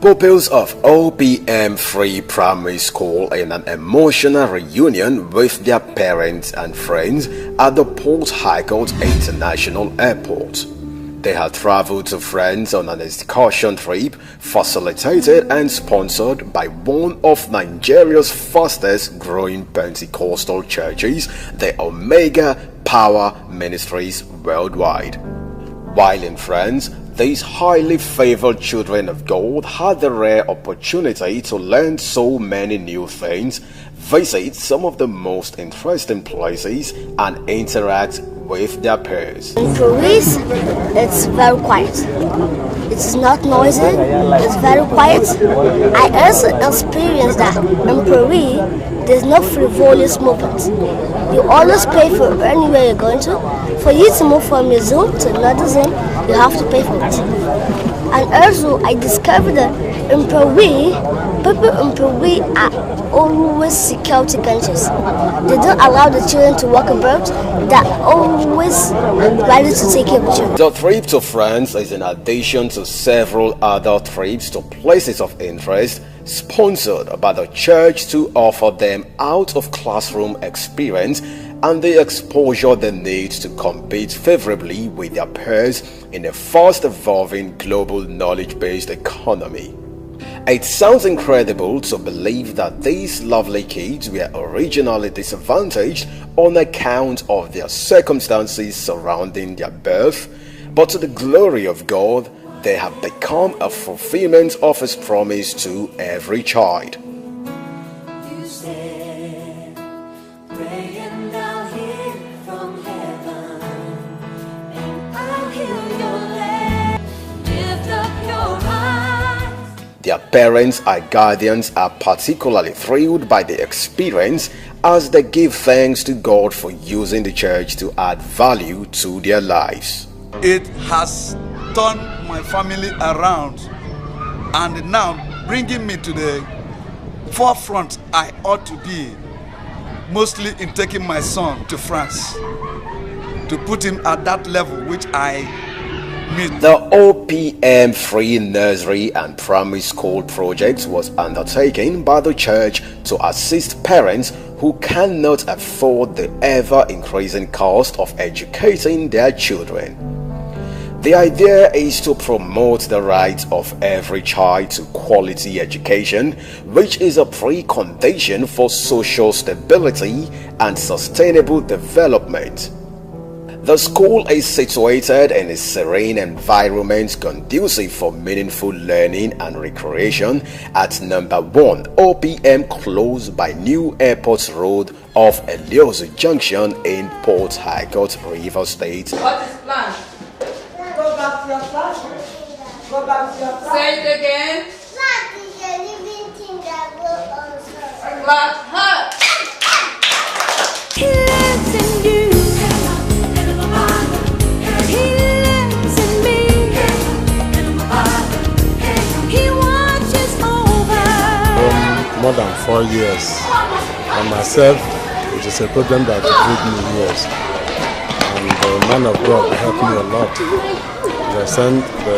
Pupils of Opm Free Primary School in an emotional reunion with their parents and friends at the Port Harcourt International Airport. They had traveled to France on an excursion trip facilitated and sponsored by one of Nigeria's fastest growing Pentecostal churches, the Omega Power Ministries worldwide. While in France, these highly favored children of God had the rare opportunity to learn so many new things, visit some of the most interesting places, and interact with their peers. In Paris, it's very quiet. It's not noisy, it's very quiet. I also experienced that in Paris, there's no frivolous movement. You always pay for anywhere you're going to. For you to move from your zone to another zone, you have to pay for it. And also, I discovered that in Paris, people in Paris are always security conscious. They don't allow the children to walk about. They're always ready to take care of the children. The trip to France is in addition to several other trips to places of interest sponsored by the church to offer them out-of-classroom experience and the exposure they need to compete favorably with their peers in a fast-evolving global knowledge-based economy. It sounds incredible to believe that these lovely kids were originally disadvantaged on account of their circumstances surrounding their birth, but to the glory of God, they have become a fulfillment of His promise to every child. You said, praying down here from heaven, and I'll heal your land, lift up your eyes. Their parents and guardians are particularly thrilled by the experience as they give thanks to God for using the church to add value to their lives. It has turned my family around and now bringing me to the forefront I ought to be, mostly in taking my son to France to put him at that level which I need. The OPM Free Nursery and Primary School project was undertaken by the church to assist parents who cannot afford the ever-increasing cost of educating their children. The idea is to promote the right of every child to quality education, which is a precondition for social stability and sustainable development. The school is situated in a serene environment conducive for meaningful learning and recreation at number 1 OPM Close by New Airport Road off Eliozo Junction in Port Harcourt, Rivers State. What is plan? Go back to your class. Go back to your class. Say it again. Plant is a living thing that will also. Clap hard. He lives in you. He lives in me. He watches over. More than 4 years. And myself, it is a problem that took me years. And the man of God helped me a lot. They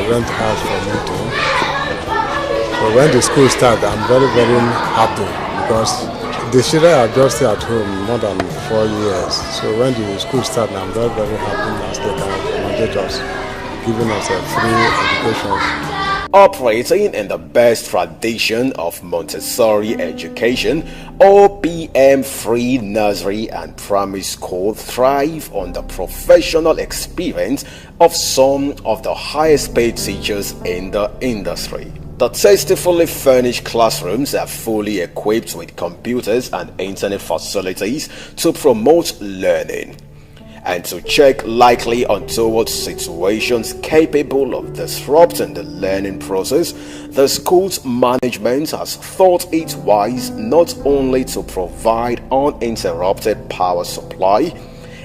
rent house for me too. So when the school started, I'm very, very happy because the children are just at home more than 4 years. So when the school started, I'm very, very happy as they can accommodate us, giving us a free education. Operating in the best tradition of Montessori education, OPM Free Nursery and Primary School thrive on the professional experience of some of the highest paid teachers in the industry. The tastefully furnished classrooms are fully equipped with computers and internet facilities to promote learning and to check likely untoward situations capable of disrupting the learning process. The school's management has thought it wise not only to provide uninterrupted power supply,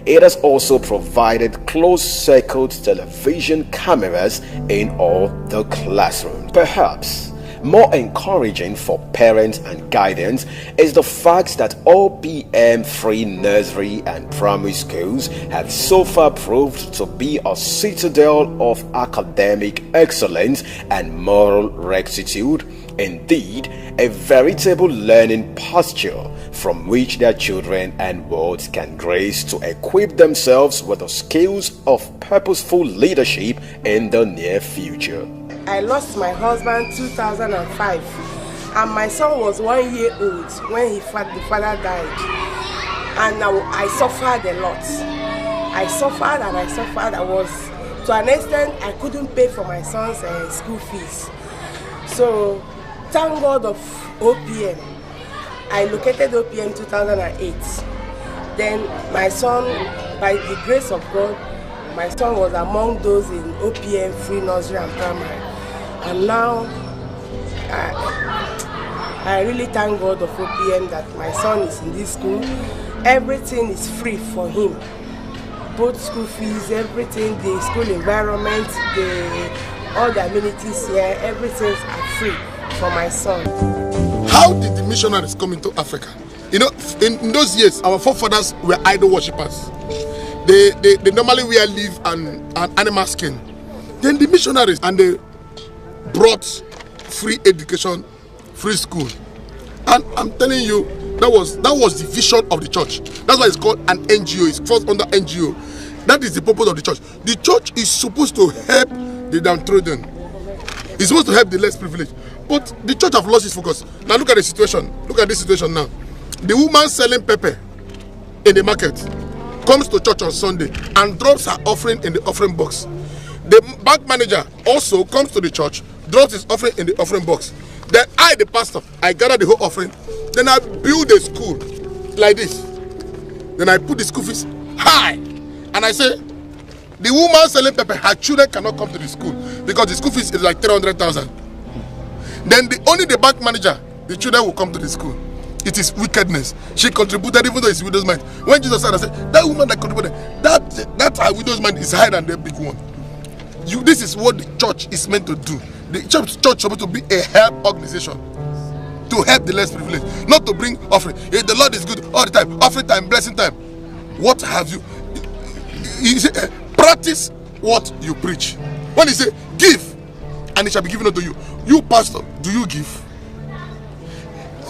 it has also provided closed-circuit television cameras in all the classrooms. Perhaps More encouraging for parents and guardians is the fact that OPM free nursery and primary schools have so far proved to be a citadel of academic excellence and moral rectitude, indeed a veritable learning posture from which their children and wards can grace to equip themselves with the skills of purposeful leadership in the near future. I lost my husband 2005, and my son was 1 year old when the father died. And I suffered a lot. I suffered and I suffered. I was, to an extent, I couldn't pay for my son's school fees. So, thank God of OPM. I located OPM 2008. Then my son, by the grace of God, my son was among those in OPM free nursery and primary. And now, I really thank God of OPM that my son is in this school. Everything is free for him. Both school fees, everything, the school environment, all the amenities here, everything is free for my son. How did the missionaries come into Africa? You know, in those years, our forefathers were idol worshippers. They normally wear leaf and animal skin. Then the missionaries, and they brought free education, free school. And I'm telling you, that was the vision of the church. That's why it's called an NGO. It's first under NGO. That is the purpose of the church. The church is supposed to help the downtrodden. It's supposed to help the less privileged. But the church have lost its focus. Now look at the situation. Look at this situation now. The woman selling pepper in the market comes to church on Sunday and drops her offering in the offering box. The bank manager also comes to the church, drops his offering in the offering box. Then I, the pastor, I gather the whole offering. Then I build a school like this. Then I put the school fees high. And I say, the woman selling pepper, her children cannot come to the school because the school fees is like 300,000. Then only the bank manager, the children will come to the school. It is wickedness. She contributed even though it's widow's mind. When Jesus said, I said, that woman that contributed, that her widow's mind is higher than the big one. This is what the church is meant to do. The church is supposed to be a help organization to help the less privileged, not to bring offering. If the Lord is good all the time, offering time, blessing time. What have you? He said, practice what you preach. When he say, give, and it shall be given unto you. You, pastor, do you give?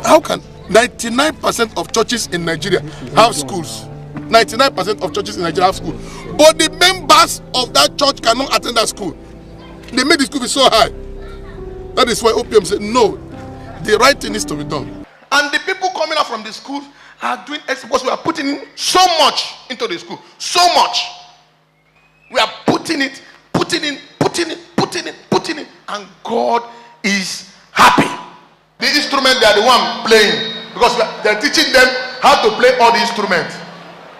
How can 99% of churches in Nigeria have schools? 99% of churches in Nigeria have schools. But the members of that church cannot attend that school. They made the school be so high. That is why OPM said, no, the right thing is to be done. And the people coming out from the school are doing it because we are putting in so much into the school. So much. We are putting in. And God is happy. The instrument, they are the one playing. Because they are teaching them how to play all the instruments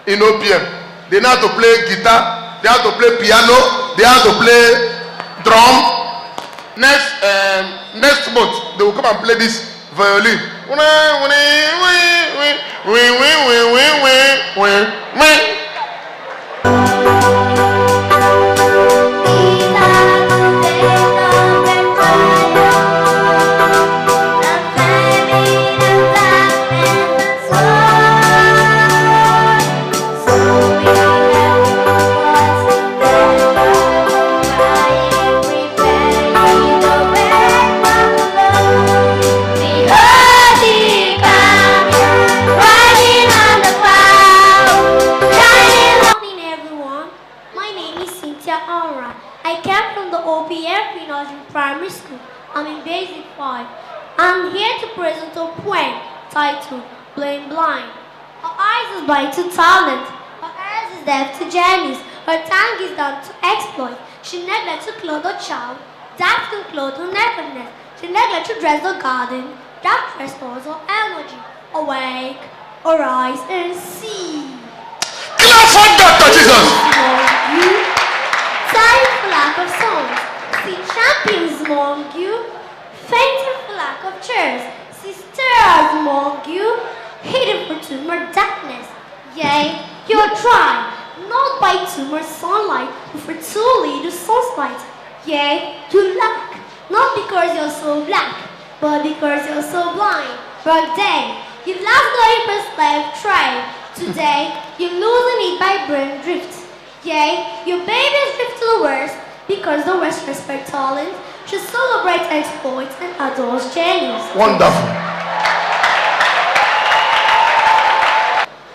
in OPM. They know how to play guitar, they know how to play piano, they know how to play drum. Next month, they will come and play this violin. Primary school. I'm in basic 5. I'm here to present a poem titled Blind Blind. Her eyes is blind to talent. Her ears is deaf to genius. Her tongue is down to exploit. She neglects to clothe a child. That can clothe her nakedness. She neglects to dress the garden. That restores her energy. Awake, arise and see. Clap for Dr. Jesus. Sorry for lack of songs. See champions among you, fainting for lack of chairs. See stars among you, hidden for too much darkness. Yea, you are dry, not by too much sunlight, but for too little sunlight. Yea, you lack, not because you're so black. but because you're so blind. From day, you've lost glory for slave trade. Today, you're losing it by brain drift. Yea, your babies drift to the worst because the West respect talent, should celebrate exploits and adores genius. Wonderful.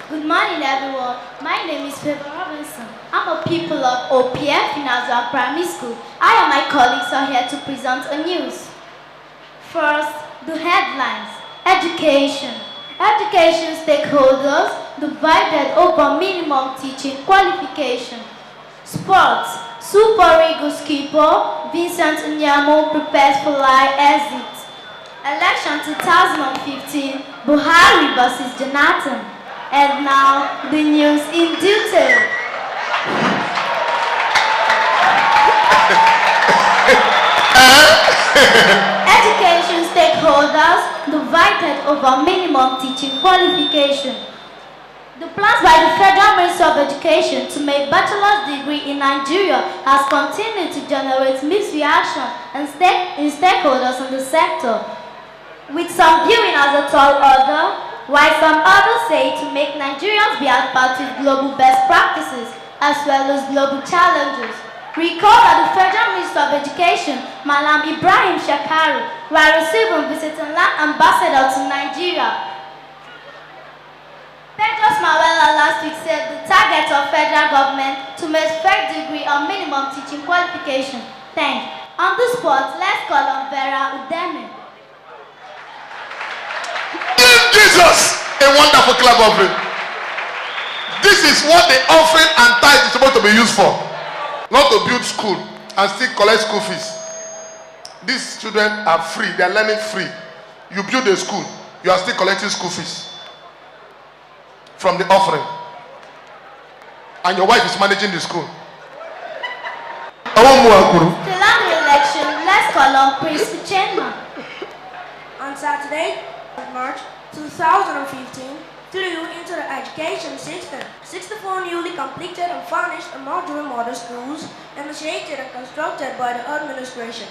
Good morning, everyone. My name is Favor Robinson. I'm a pupil of Opm Primary School. I and my colleagues are here to present a news. First, the headlines. Education. Education stakeholders divided over minimum teaching qualification. Sports. Super Eagles skipper Vincent Nyamo prepares for live exit. Election 2015, Buhari versus Jonathan. And now, the news in detail. Education stakeholders divided over minimum teaching qualification. The plans by the Federal Ministry of Education to make bachelor's degree in Nigeria has continued to generate mixed reaction in stakeholders in the sector, with some viewing as a tall order, while some others say to make Nigerians be at part with global best practices as well as global challenges. Recall that the Federal Minister of Education, Malam Ibrahim Shakari, while receiving visiting land ambassador to Nigeria, Pedro Mawela last week said the target of federal government to make first degree or minimum teaching qualification. Thanks. On the spot, let's call on Vera Udeme. Give Jesus a wonderful clap offering. This is what the offering and tithe is supposed to be used for. Not to build school and still collect school fees. These children are free. They are learning free. You build a school, you are still collecting school fees from the offering. And your wife is managing the school. Still on the election, let's call on Prince Uchenna. On Saturday, March 2015, through into the education system. 64 newly completed and furnished and modular model schools initiated and constructed by the administration.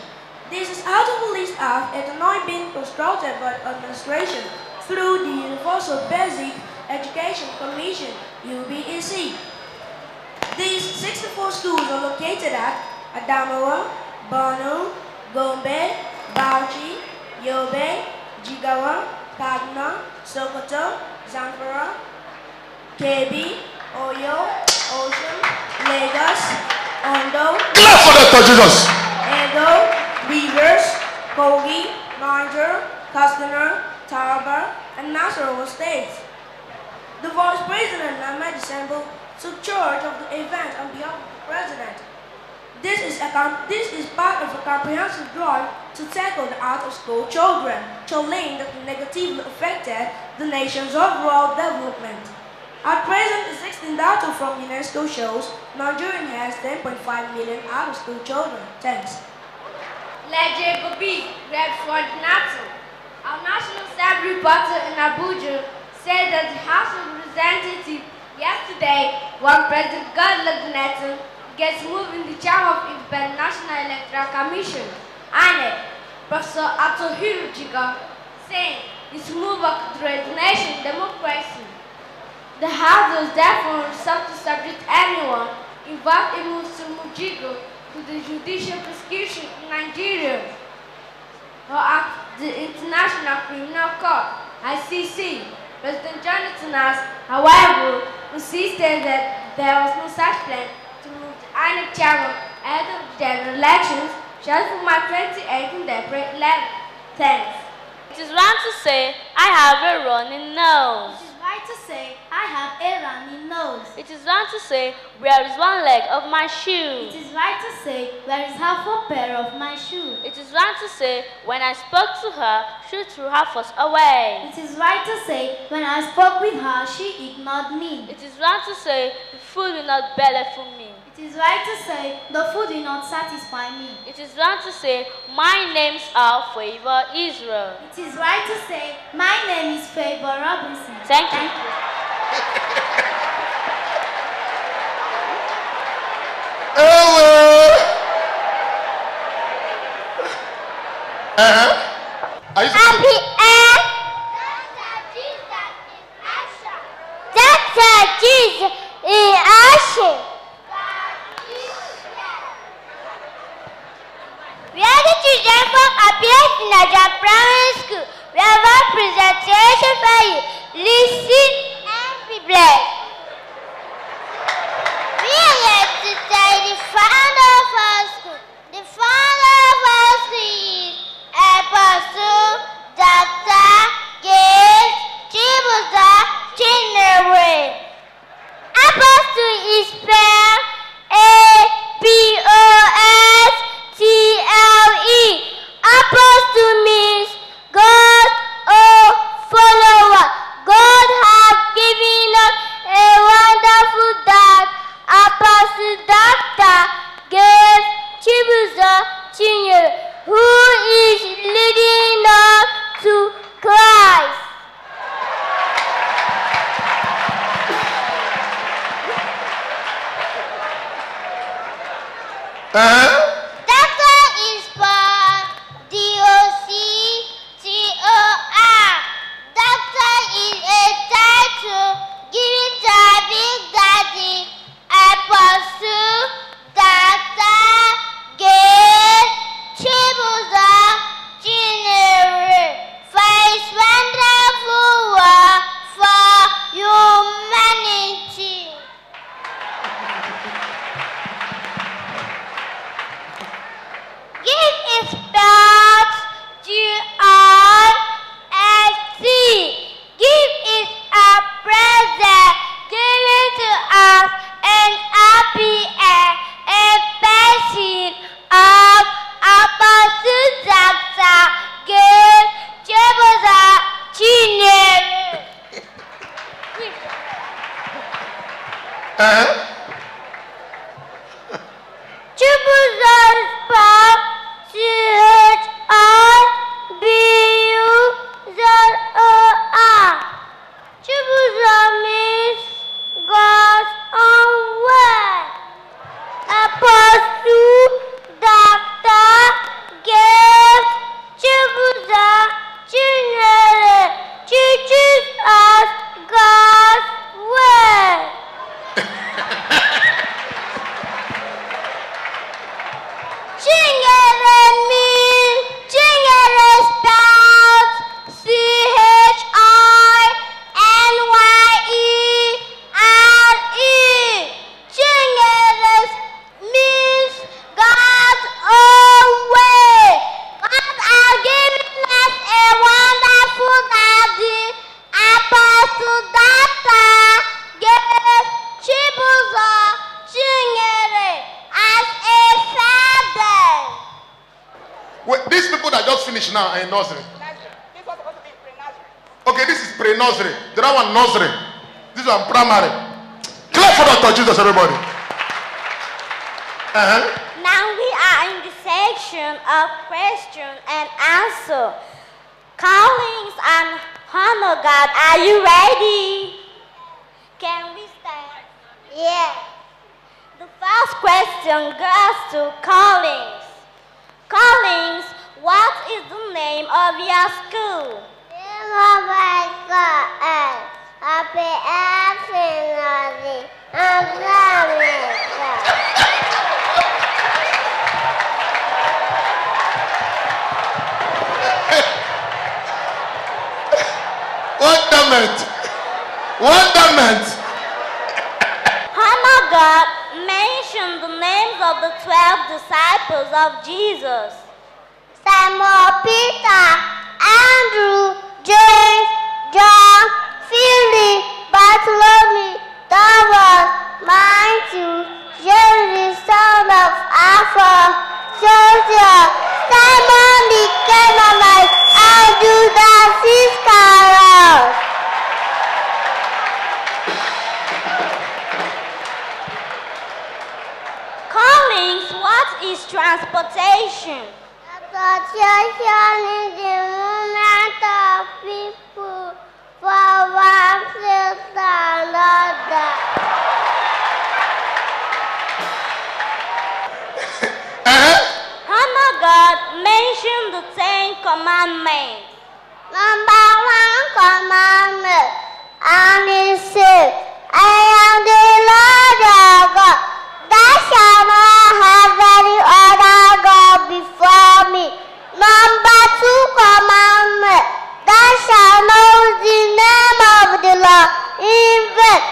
This is out of the list of 89 being constructed by the administration through the Universal Basic Education Commission, UBEC. These 64 schools are located at Adamawa, Borno, Gombe, Bauchi, Yobe, Jigawa, Kaduna, Sokoto, Zamfara, Kebbi, Oyo, Osun, Lagos, Ondo, Clap for Dr. Jesus. Edo, Rivers, Kogi, Niger, Katsina, Taraba, and Nasarawa states. The Vice President Ahmed Sembo took charge of the event on behalf of the President. This is part of a comprehensive drive to tackle the out-of-school children, challenge that negatively affected the nation's overall development. At present, the 16th data from UNESCO shows Nigeria has 10.5 million out-of-school children. Thanks. Ledger Gobi, Redford Natsu. Our National Assembly reporter in Abuja said that the House of Representatives yesterday, when President Goodluck Jonathan gets moved in the chair of Independent National Electoral Commission, INEC, Professor Atohiru Jiga, saying this move will threat nation democracy. The House does therefore resolve to subject anyone involved in Mr. Mujigo to the judicial prosecution in Nigeria or at the International Criminal Court, ICC. President Jonathan has, however, insisted that there was no such plan to move the INEC chairman ahead of the general elections scheduled for March 28 in April 11. Thanks. It is wrong to say, I have a running nose. It is right to say, I have a runny nose. It is wrong to say, where is one leg of my shoe? It is right to say, where is half a pair of my shoe? It is wrong to say, when I spoke to her, she threw her fuss away. It is right to say, when I spoke with her, she ignored me. It is wrong to say, the food will not belly for me. It is right to say, the food will not satisfy me. It is wrong to say, my names are Favor Israel. It is right to say, my name is Favor Robinson. Thank you. Are you Happy End. Dr. Jesus in action. We are the children from appears in Nigerian primary school. We have a presentation for you. Listen and be blessed. We are here to tell the founder of our school. The founder of our school is Apostle Dr. Gates Chibuza Chinere. Apostle is spelled A-P-O-S-T-L-E. Apostle means God or follower. God has given us a wonderful dad. Apostle Dr. Gates Chibuza Chinere, who is leading us to Christ. Doctor is spelled D-O-C-T-O-R. Doctor is a title given to our big daddy, Apostle Dr. Gates Chibuza Chinere, for his wonderful work for humanity. Give is spelled G-I-S-T. Give is a present given to us and happy a person of Apostle Dr. Gates Chibuza Chinere. Chibuza is spelled C-H-I-B-U-Z-O-R. Chibuza means God's own word. Apostle Dr. Gates Chibuza Chinere teaches us God's word. Chinere means Chinere spelled C-H-I-N-Y-E-R-E. Chinere means God's own way. God has given us a wonderful daddy, Apostle Dr. Gates Chibuza Chinere, as a father. Wait, these people that just finished now are in nursery. Okay, this is pre-nursery. The other one nursery. This one primary. Clap for Dr. Jesus, everybody. Now we are in the section of question and answer. Callings and honor God. Are you ready? Can we start? Yeah. The first question goes to Callings. Callings, what is the name of your school? Wonderment. Wonderment. Honor God mentioned the names of the 12 disciples of Jesus. Simon Peter, Andrew, James, John, Philip, Bartholomew, Thomas, Matthew, James, son of Alphaeus, Joseph, Simon the Canaanite, and Judas Iscariot. Callings, what is transportation? Transportation is the movement of people from one place to another. Honor God mentioned the 10 Commandments. Number 1 commandment, and it says, I am the Lord your God. Thou shalt not have any other God before me. Number 2 commandment, thou shalt know the name of the Lord in vain.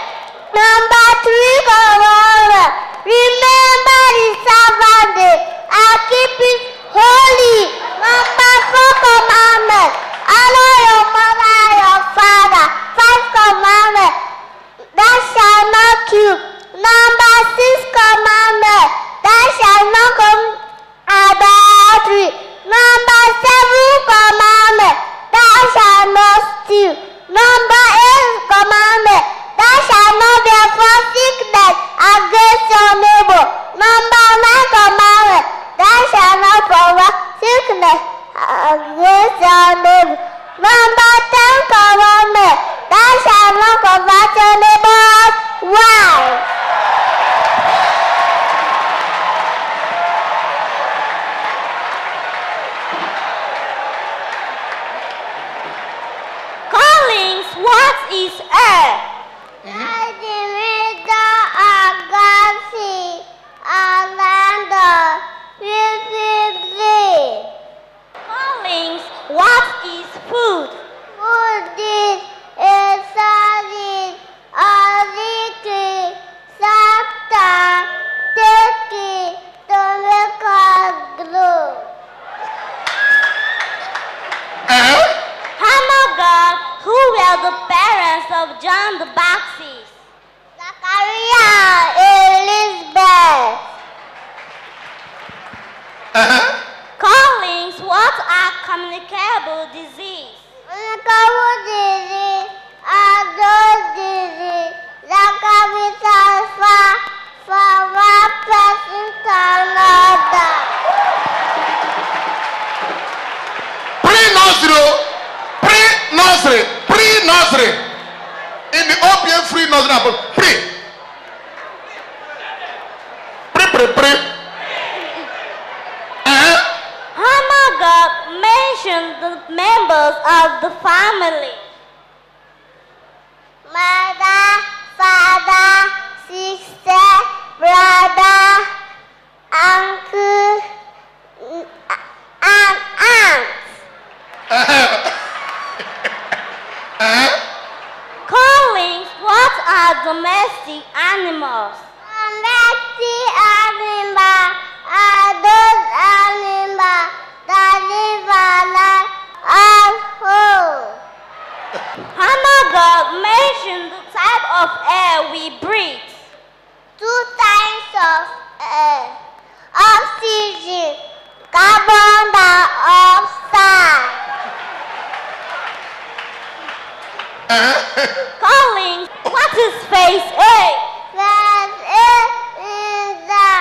Number 3 commandment, remember the Sabbath day and keep it holy. Number 4 commandment, honor your mother and your father. 5 commandment, thou shalt not kill. Number 6 commandment, thou shalt not commit adultery. Number 7 commandment, thou shalt not steal. Number 8 commandment, thou shalt not bear false witness against your neighbor. Number 9 commandment, thou shalt not provoke sickness against your neighbor. Number 10 commandment, thou shalt not covet your neighbor's wife. Collins, what is air? The middle of Galaxy, Orlando, Collins, what is food? Food is a solid or liquid substance taken to make us glow. Hamburger, who were the parents of John the Baptist? Zachariah and Elizabeth. Collins, what are communicable disease? Communicable disease are those diseases that can be transferred from one person to another. Pre-nursery. In the Opm free nursery, pre. God mentioned the members of the family. Mother, father, sister, brother, uncle, and aunt. Collins, what are domestic animals? Domestic animals are those animals that live alive at home. Hamburger mentioned the type of air we breathe. 2 types of air. Oxygen, carbon dioxide. Collins, what is phase A? Phase A is the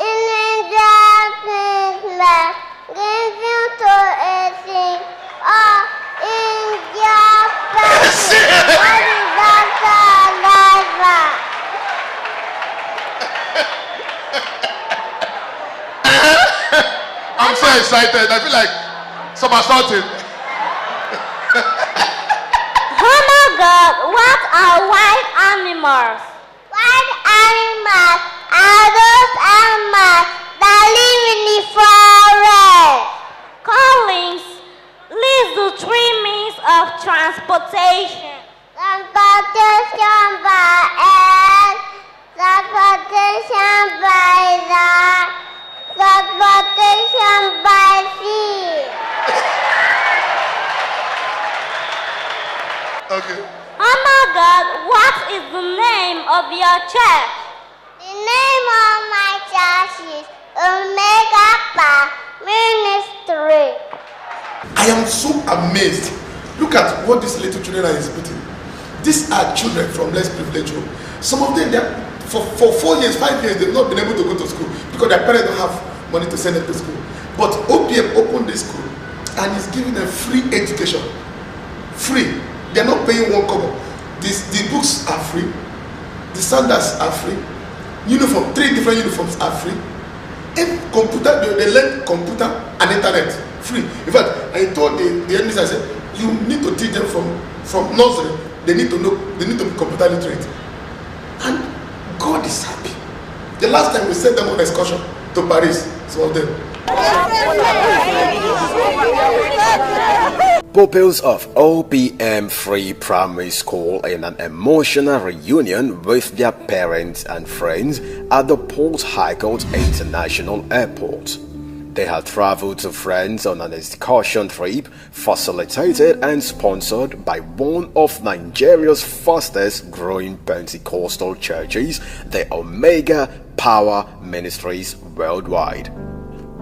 initial treatment given to a thing or injustice or disaster. I'm so excited. I feel like somersaulting. God, what are wild animals? Wild animals are those animals that live in the forest. Collins, list the 3 means of transportation. Transportation by air, transportation by land, transportation by sea. Okay. Oh my God, what is the name of your church? The name of my church is Omega Power Ministry. I am so amazed. Look at what these little children are exhibiting. These are children from less privileged home. Some of them, for 4 years, 5 years, they've not been able to go to school because their parents don't have money to send them to school. But OPM opened this school and is giving them free education. Free. They're not paying 1 kobo. The books are free. The sandals are free. Uniform, 3 different uniforms are free. And computer, they learn computer and internet free. In fact, I told the enemies, I said, you need to teach them from nursery. They need to know, they need to be computer literate. And God is happy. The last time we sent them on excursion to Paris, some of them. Pupils of OPM Free Primary School in an emotional reunion with their parents and friends at the Port Harcourt International Airport. They had traveled to France on an excursion trip facilitated and sponsored by one of Nigeria's fastest growing Pentecostal churches, the Omega Power Ministries worldwide.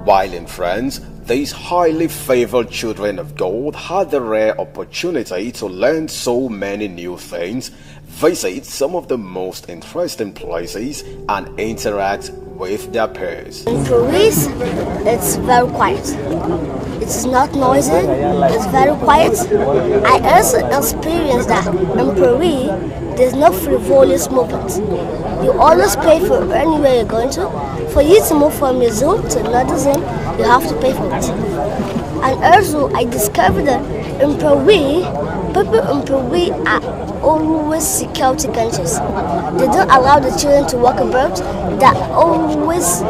While in France, these highly favored children of God had the rare opportunity to learn so many new things, visit some of the most interesting places, and interact with their peers. In Paris, it's very quiet. It's not noisy, it's very quiet. I also experienced that in Paris, there's no frivolous movement. You always pay for anywhere you're going to. For you to move from your zone to another zone, you have to pay for it. And also, I discovered that in Paris, people in Paris are always security conscious. They don't allow the children to walk about. They're always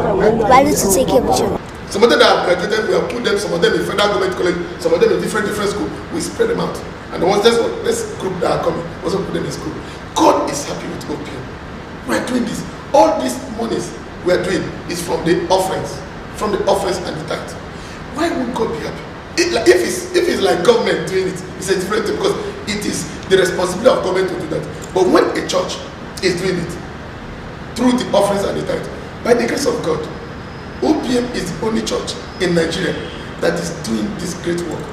ready to take care of the children. Some of them that have graduated, we have put them, some of them in federal government college, some of them in different schools. We spread them out. And the ones, this group that are coming, also put them in school. God is happy with OPM. We're doing this. All these monies we're doing is from the offerings and the tithe. Why would God be happy? If it's like government doing it, it's a different thing, because it is the responsibility of government to do that. But when a church is doing it through the offerings and the tithe, by the grace of God, OPM is the only church in Nigeria that is doing this great work.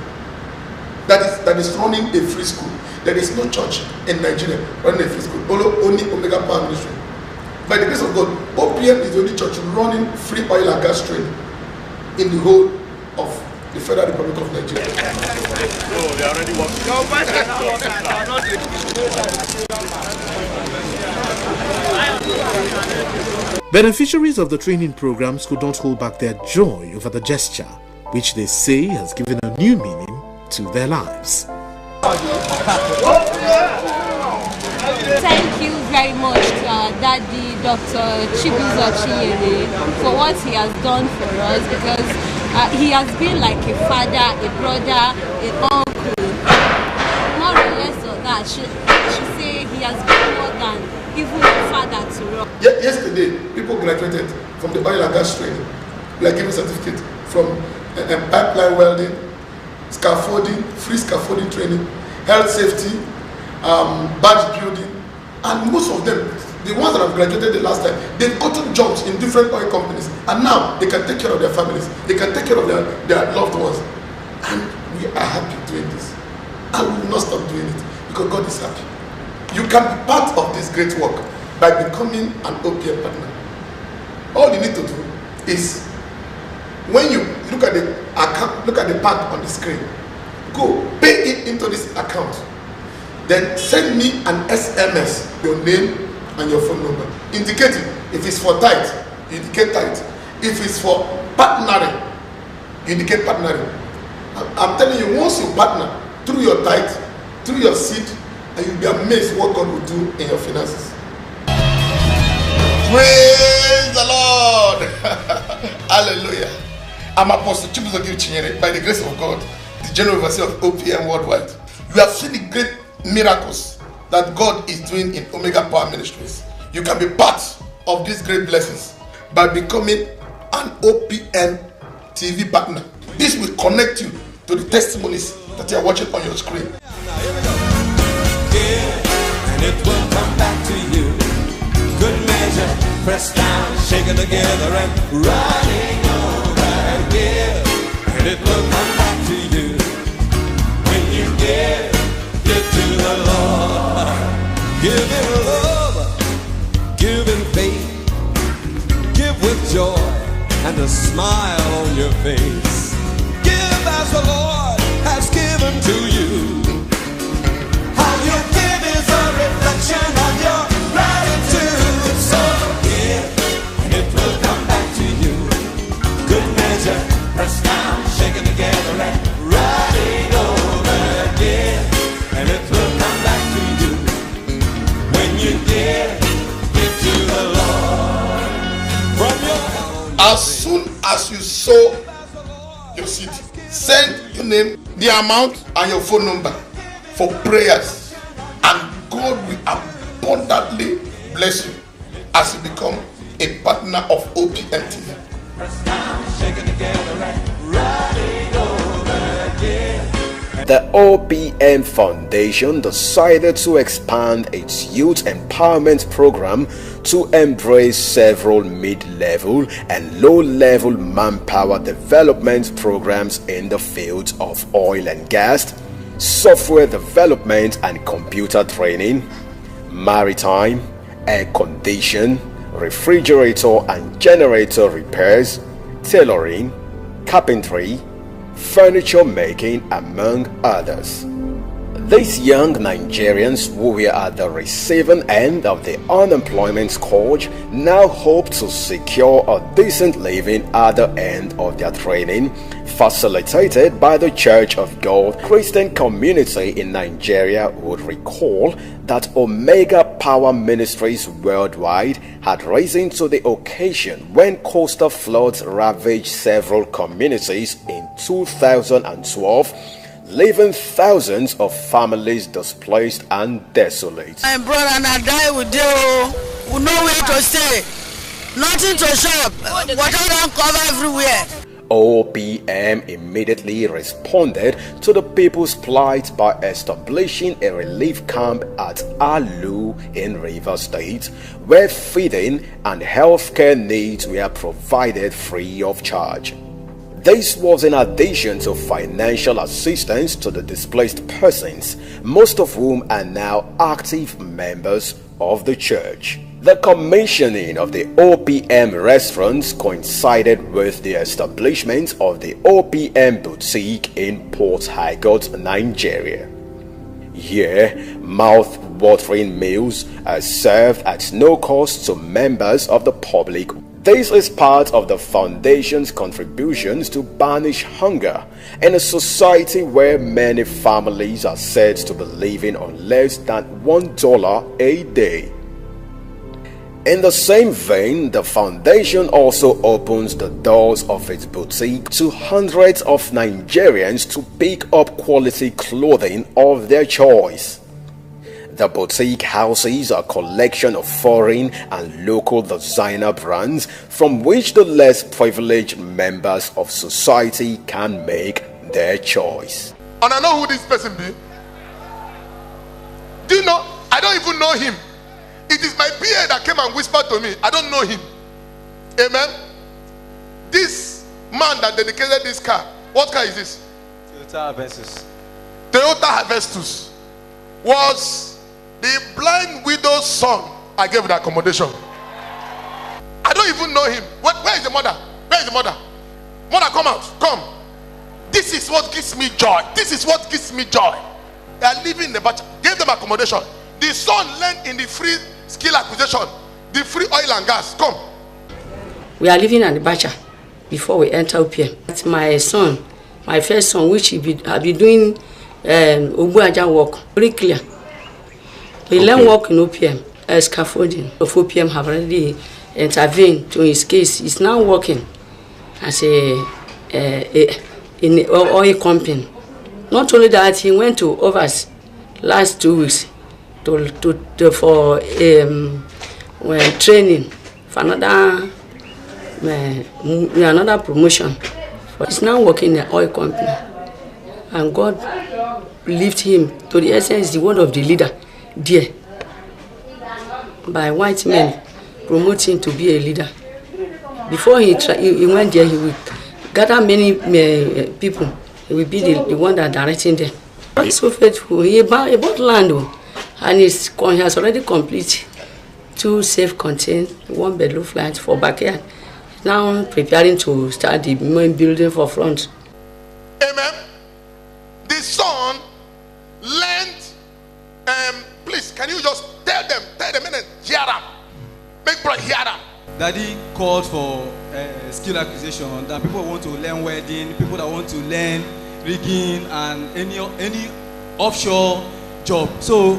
That is running a free school. There is no church in Nigeria running a free school. Only Omega Power Ministry. By the grace of God, OPM is the only church running free oil and gas trade in the whole of the Federal Republic of Nigeria. Oh, they already working. Beneficiaries of the training programs could not hold back their joy over the gesture, which they say has given a new meaning to their lives. Thank you very much, Daddy Dr. Chibuzo Chiyere, for what he has done for us, because he has been like a father, a brother, an uncle. More or less of that, I should say he has been more than even a father to us. Yesterday, people graduated from the oil and gas training. We are giving certificate from pipeline welding, scaffolding, free scaffolding training, health safety, badge building, and most of them, the ones that have graduated the last time, they've gotten jobs in different oil companies, and now they can take care of their families, they can take care of their loved ones, and we are happy doing this, and we will not stop doing it because God is happy. You can be part of this great work by becoming an OPM partner. All you need to do is, when you look at the account, look at the part on the screen, go pay it into this account. Then send me an SMS, your name and your phone number, indicating if it's for tithe, you indicate tithe. If it's for partnering, you indicate partnering. I'm telling you, once you partner through your tithe, through your seed, and you'll be amazed what God will do in your finances. Praise the Lord! Hallelujah! I'm Apostle Chibuzo Chinyere, by the grace of God, the General Overseer of OPM Worldwide. You have seen the great miracles that God is doing in Omega Power Ministries. You can be part of these great blessings by becoming an OPM TV partner. This will connect you to the testimonies that you are watching on your screen. And it will come back to you. Good measure, pressed down, shaken together, and running over again. And it will come back to you when you give to the Lord. Give in love, give in faith, give with joy and a smile on your face. Give as the Lord has given to you. How you give is a reflection of your gratitude. So give, and it will come back to you. Good measure, pressed down, shaken together, and running over again. As soon as you sow your seed, send your name, the amount, and your phone number for prayers, and God will abundantly bless you as you become a partner of Opm TV. The OPM Foundation decided to expand its youth empowerment program to embrace several mid-level and low-level manpower development programs in the fields of oil and gas, software development and computer training, maritime, air condition, refrigerator and generator repairs, tailoring, carpentry, furniture making, among others. These young Nigerians who were at the receiving end of the unemployment scourge now hope to secure a decent living at the end of their training, facilitated by the Church of God Christian community in Nigeria. Would recall that Omega Power Ministries worldwide had risen to the occasion when coastal floods ravaged several communities in 2012, leaving thousands of families displaced and desolate. My brother and I die with you. We know where to stay. Nothing to shop. Water don't cover everywhere. OPM immediately responded to the people's plight by establishing a relief camp at Alu in Rivers State, where feeding and healthcare needs were provided free of charge. This was in addition to financial assistance to the displaced persons, most of whom are now active members of the church. The commissioning of the OPM restaurants coincided with the establishment of the OPM boutique in Port Harcourt, Nigeria. Here, mouth-watering meals are served at no cost to members of the public. This is part of the foundation's contributions to banish hunger in a society where many families are said to be living on less than $1 a day. In the same vein, the foundation also opens the doors of its boutique to hundreds of Nigerians to pick up quality clothing of their choice. The boutique houses a collection of foreign and local designer brands from which the less privileged members of society can make their choice. And I know who this person be. Do you know? I don't even know him. It is my PA that came and whispered to me. I don't know him. Amen. This man that dedicated this car, what car is this? Toyota Harvestus. Toyota Harvestus was the blind widow's son I gave the accommodation. I don't even know him. Where is the mother? Where is the mother? Mother, come out. Come. This is what gives me joy. This is what gives me joy. They are living in the batch. Gave them accommodation. The son learned in the free skill acquisition, the free oil and gas. Come. We are living at the Bacha before we enter Opm. It's my son, my first son, which he have been doing Obuaja work. Very clear. He learned work in Opm, scaffolding. Of Opm have already intervened to his case. He's now working as in an oil company. Not only that, he went to Overs last 2 weeks for training for another promotion. He's now working in an oil company, and God lift him to the essence, the word of the leader there. By white men promote him to be a leader. Before he went there, he will gather many people. He will be the one that directing them. He's so faithful. He bought land, and he has already completed 2 self-contained 1-bedroom flats for backyard. Now preparing to start the main building for front. Amen. The son learned. Please, can you just tell them and hear them? Make brother hear them. Daddy called for skill acquisition. That people want to learn welding, people that want to learn rigging and any offshore job. So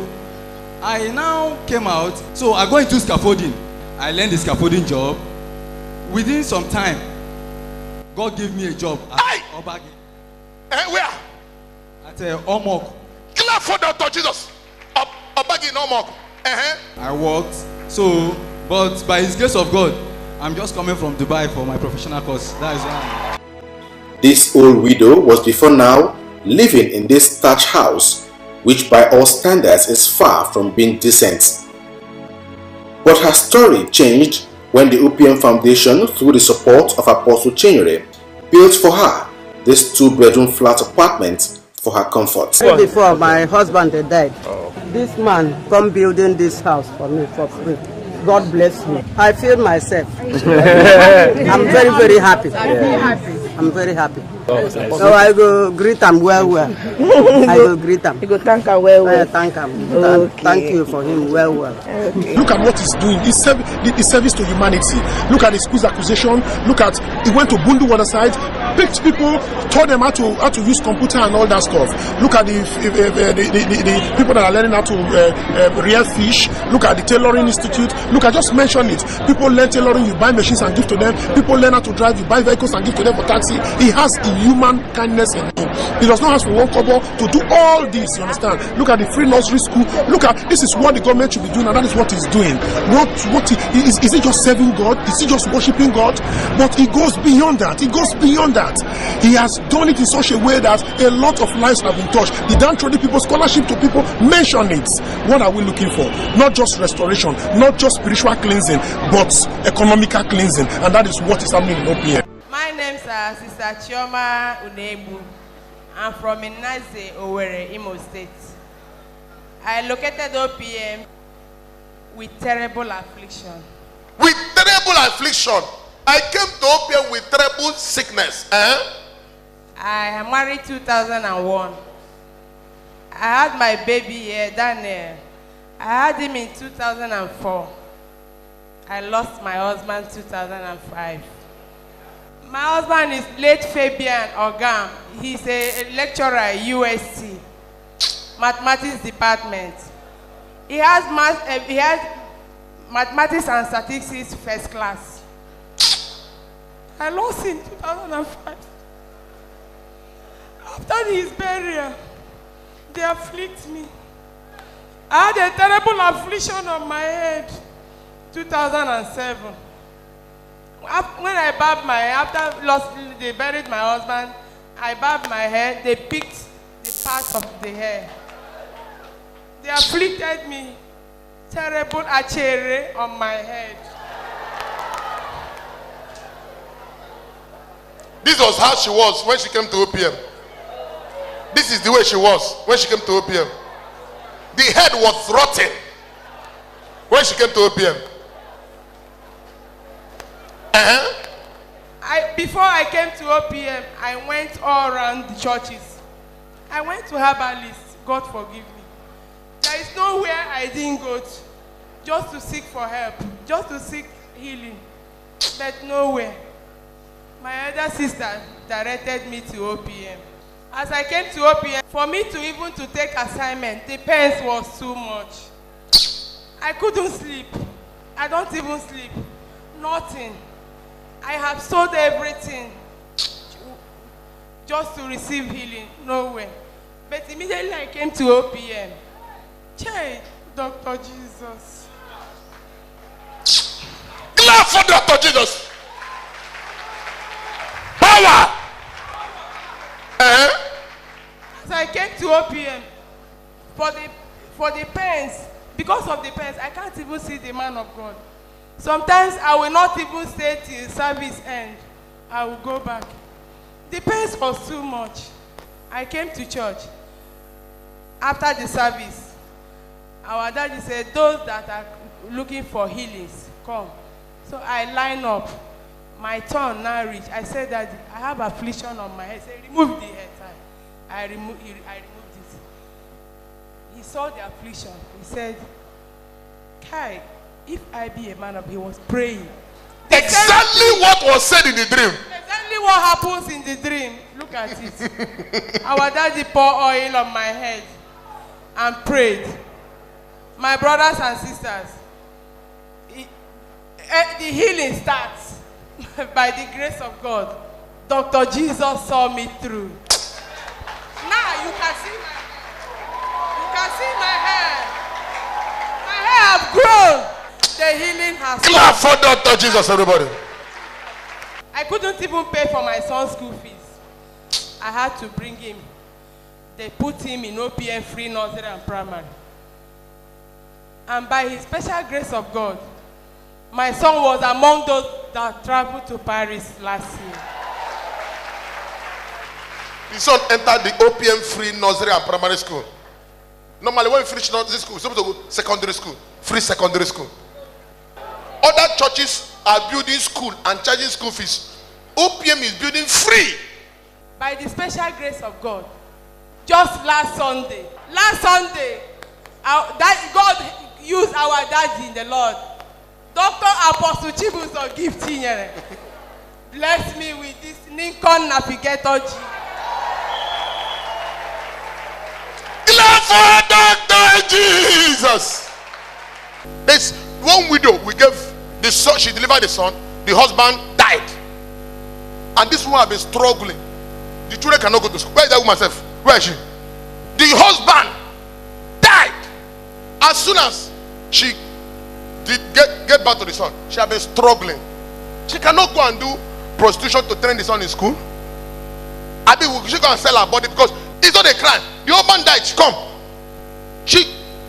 I now came out. So I go into scaffolding. I learned the scaffolding job. within some time, God gave me a job at Obagi. Where? At Omok. Clap for Dr. Jesus. Obagi in Omok. I worked. So, but by His grace of God, I'm just coming from Dubai for my professional course. That is why. This old widow was before now living in this thatch house, which by all standards is far from being decent. But her story changed when the Opm Foundation, through the support of Apostle Chinyere, built for her this 2-bedroom flat apartment for her comfort. Before my husband died, this man come building this house for me for free. God bless me. I feel myself. I'm very, very happy. I'm very happy. So I go greet him well. I go greet him. You go thank him well. Thank him. Okay. Thank you for him well. Okay. Look at what he's doing. He's service to humanity. Look at the school's accusation. Look at, he went to Bundu water side, picked people, taught them how to use computer and all that stuff. Look at the people that are learning how to rear fish. Look at the tailoring institute. Look, I just mentioned it. People learn tailoring, you buy machines and give to them. People learn how to drive, you buy vehicles and give to them for taxi. He has human kindness in him. He does not ask for one kobo to do all this, you understand? Look at the free nursery school. Look at, this is what the government should be doing, and that is what he's doing. Is it just serving God? Is he just worshiping God? But he goes beyond that. He goes beyond that. He has done it in such a way that a lot of lives have been touched. The downtrodden people, scholarship to people, mention it. What are we looking for? Not just restoration, not just spiritual cleansing, but economical cleansing, and that is what is happening in OPM. My name is Sister Chioma Unebu. I'm from Inaze, Owerri, Imo State. I located OPM with terrible affliction. With terrible affliction? I came to OPM with terrible sickness. I am married 2001. I had my baby here, Daniel. I had him in 2004. I lost my husband 2005. My husband is late Fabian Ogam. He's a lecturer at USC, mathematics department. He has mathematics and statistics first class. I lost him in 2005. After his burial, they afflict me. I had a terrible affliction on my head, 2007. When I barbed my hair, after they buried my husband, I barbed my hair, they picked the parts of the hair. They afflicted me, terrible achere on my head. This was how she was when she came to OPM. This is the way she was when she came to OPM. The head was rotten when she came to OPM. Before I came to OPM, I went all around the churches. I went to Herbalist, God forgive me. There is nowhere I didn't go to, just to seek for help, just to seek healing, but nowhere. My elder sister directed me to OPM. As I came to OPM, for me to even to take assignment, the pains was too much. I couldn't sleep. I don't even sleep. Nothing. I have sold everything just to receive healing. Nowhere. But immediately I came to OPM. Dr. Jesus. Clap for Dr. Jesus. Power. As I came to OPM, for the pains, because of the pains, I can't even see the man of God. Sometimes I will not even stay till service end. I will go back. The pains was too much. I came to church. After the service, our daddy said, those that are looking for healings, come. So I line up. My turn now reached. I said, Daddy, I have affliction on my head. He said, remove the hair tie. I removed it. He saw the affliction. He said, Kai, if I be a man of, he was praying. Exactly what was said in the dream. Exactly what happens in the dream. Look at it. Our daddy poured oil on my head and prayed. My brothers and sisters, the healing starts. by the grace of God, Dr. Jesus saw me through. Now you can see my hair. You can see my hair. My hair have grown. The healing has come. Clap for Dr. Jesus, everybody. I couldn't even pay for my son's school fees. I had to bring him. They put him in OPM free nursery and primary. And by his special grace of God, my son was among those that traveled to Paris last year. His son entered the OPM free nursery and primary school. Normally when we finish nursery school, we're supposed to go secondary school, free secondary school. Other churches are building school and charging school fees. OPM is building free. By the special grace of God, just last Sunday, God used our daddy in the Lord, Dr. Apostle Chibuzo gifting, bless me with this Lincoln Navigator G. Clap for Dr. Jesus. There's one widow, we gave the son, she delivered the son, the husband died. And this woman has been struggling. The children cannot go to school. Where is that woman herself? Where is she? The husband died. As soon as she did get back to the son, she has been struggling. She cannot go and do prostitution to train the son in school. I mean, she go and sell her body because it's not a crime. The husband died. She come. She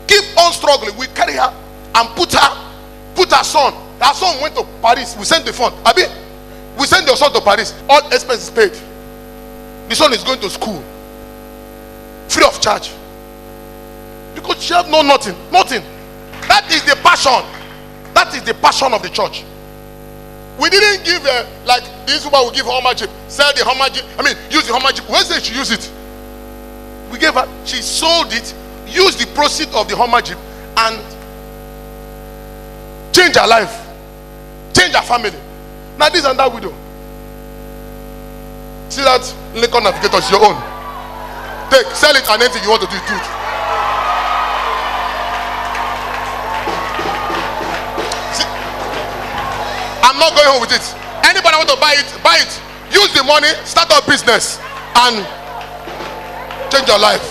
keep on struggling. We carry her and put her son. Her son went to Paris. We sent the fund. Abi, we send your son to Paris. All expenses paid. The son is going to school free of charge because she have nothing. That is the passion. That is the passion of the church. We didn't give like this woman will give homage, sell the homage. I mean, use the homage. When say she use it, we gave her. She sold it, used the proceeds of the homage, and change her life, change her family. Now this and that widow. See that Lincoln Navigator is your own. Take, sell it, and anything you want to do, do it. See, I'm not going home with it. Anybody want to buy it, buy it. Use the money, start a business, and change your life.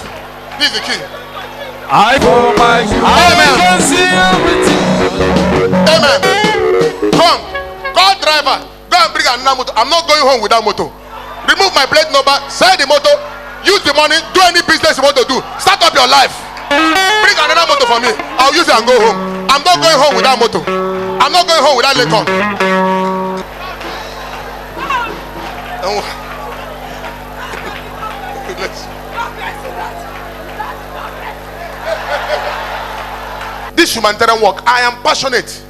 This is the key. Amen. Come, call driver. Go and bring another motor. I'm not going home with that motor. Remove my plate number, sell the motor, use the money, do any business you want to do. Start up your life. Bring another motor for me. I'll use it and go home. I'm not going home with that motor. I'm not going home with that Lincoln. This humanitarian work, I am passionate.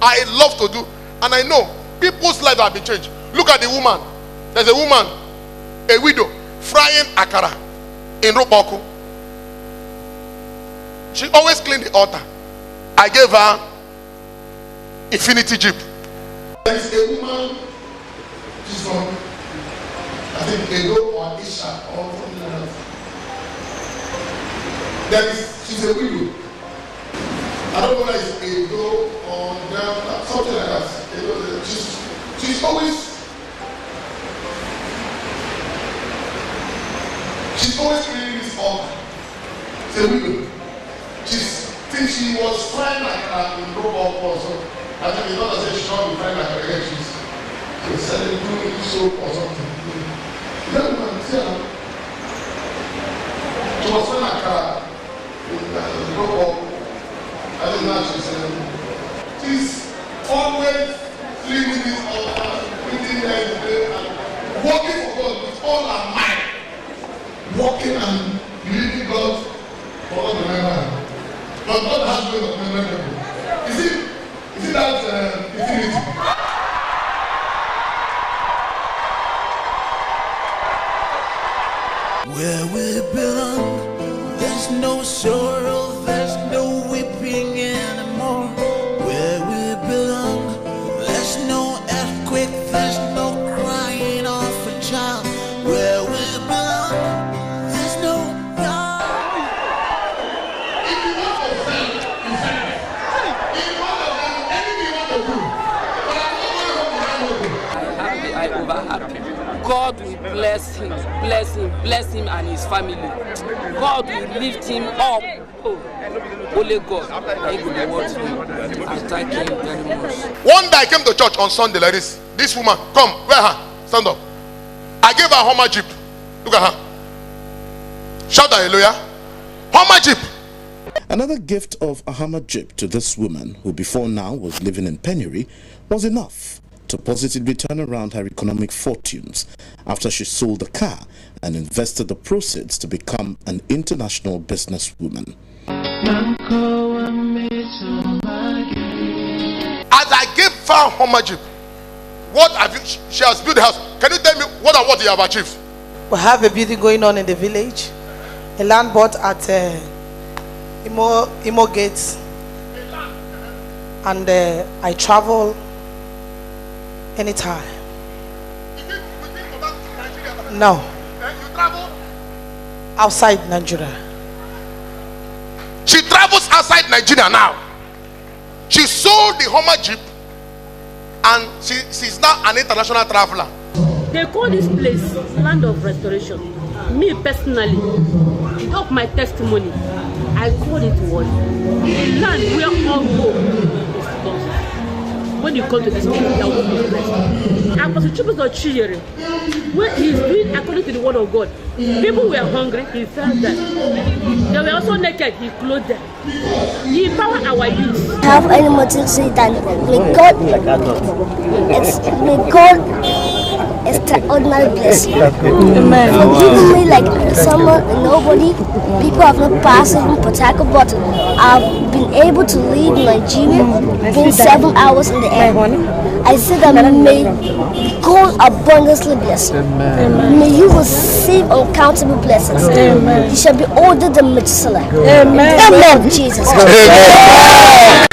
I love to do, and I know people's lives have been changed. Look at the woman. There's a woman, a widow, frying akara in Roboku. She always cleaned the altar. I gave her Infinity Jeep. There is a woman, she's from, I think, Edo or Isha or something like that. She's a widow. I don't know whether it's Edo or Delta, something like that. She's always cleaning this altar. It's a widow. She was frying like in Robo or something. I think it's not as if she's not frying like her again. She's selling doing soap or something. Young man, see her. She was frying like in Robo. I think now she's always cleaning this altar, cleaning there and working for God with all her mind. Walking and believing God for all the members. But God has ways of remembering people. Is it that infinity? Where we belong, there's no sorrow, there's no weeping anymore. Where we belong, there's no earthquake, there's no crying of a child. Where we belong, there's no God. If you want to sell, you sell. If you want to do anything you want to do, but I'm not going home with that motor. God will bless him and his family. God will lift him up. Oh, only God. I thank him very much. One day I came to church on Sunday like this. This woman, come, wear her, stand up. I gave her a Hummer Jeep. Look at her. Shout hallelujah. Hummer Jeep. Another gift of a Hummer Jeep to this woman, who before now was living in penury, was enough to positively turn around her economic fortunes after she sold the car and invested the proceeds to become an international businesswoman. As I gave her Hummer Jeep, what have you? She has built a house. Can you tell me what you have achieved? We have a building going on in the village. A land bought at Imo Gates, and I travel anytime. No. You travel outside Nigeria. She travels outside Nigeria now. She sold the Hummer Jeep, and she's now an international traveler. They call this place land of restoration. Me personally, of my testimony, I call it what? A land where all hope is lost. When you come to this place, there will be rest. And for the children of children, when he is doing according to the word of God, people were hungry, he fed them. They were also naked, he clothed them. He empowered our youth. I have any more to say than may God extraordinary blessing. Amen. For giving me like someone, nobody, people have not passed in Port Harcourt, but I've been able to leave Nigeria within 7 hours in the air. I say that may God abundantly bless you. Amen. May you receive uncountable blessings. Amen. You shall be older than Methuselah. Amen. In the name of Jesus. Amen.